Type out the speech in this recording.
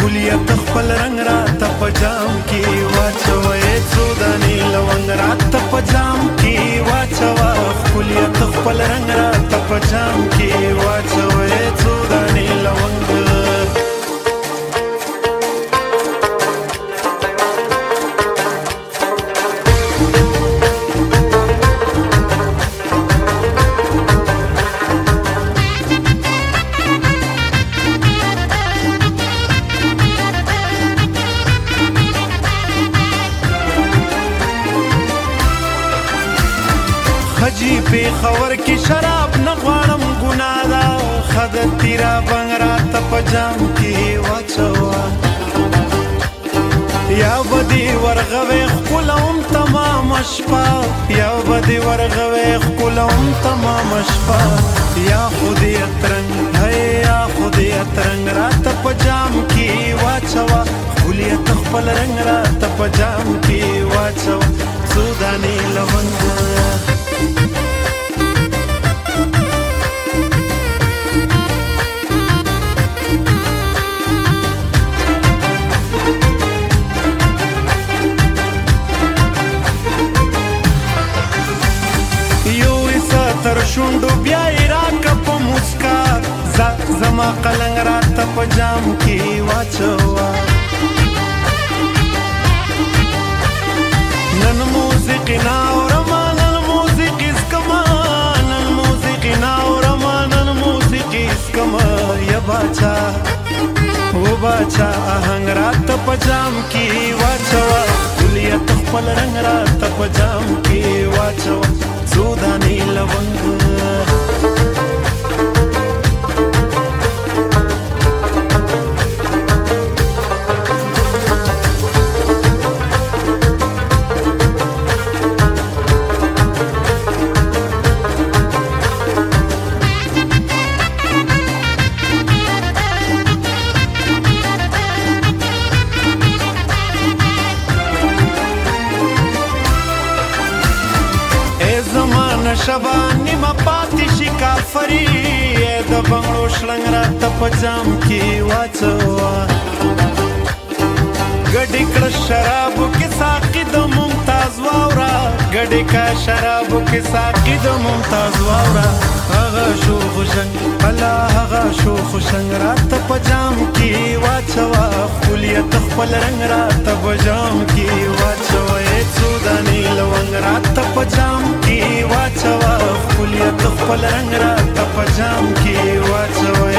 خلیت خپل رنگ راته په جام کې واچوه څو دانې لونګ راته په جام کې واچوه خلیت خپل رنگ راته په جام کې واچوه څو دانې لونګ خجی پیښور کې شراب نه غواړم ګناه ده ښه د تیره بنګ راته په جام کې واچوه یا به دې ورغوې ښکلوم تمامه شپه یا به دې ورغوې ښکلوم تمامه شپه یا خو دې اترنګ یا خو دې اترنګ راته په جام کې واچوه خلیت خپل رنګ راته په جام کې واچوه څو دانې لونګ تر شونډو بیا یې راکه په مسکا زما قلنګ راته په جام کې واچوه نن موسیقي نه اورمه نن موسیقي څکمه نن موسیقي نه اورمه نن موسیقي څکمه یا باچا و باچا آهنګ راته په جام کې واچوه خلیت خپل رنګ راته په جام کې واچوه څو دانې لونګ شبا نیمه پاتې شي کافري د بنګړو شلنګ راته په جام کې واچوه ګډې کړه شرابو کې ساقي د ممتاز واوره ګډې کړه شرابو کې ساقي د ممتاز واوره هغه شوخ شنګ الله هغه شوخ شنګ راته په جام کې واچوه خلیت خپل رنګ راته په جام کې واچوه څو دانې لونګ راته په جام کې واچوه خلیت خپل رنګ راته په جام کې واچوه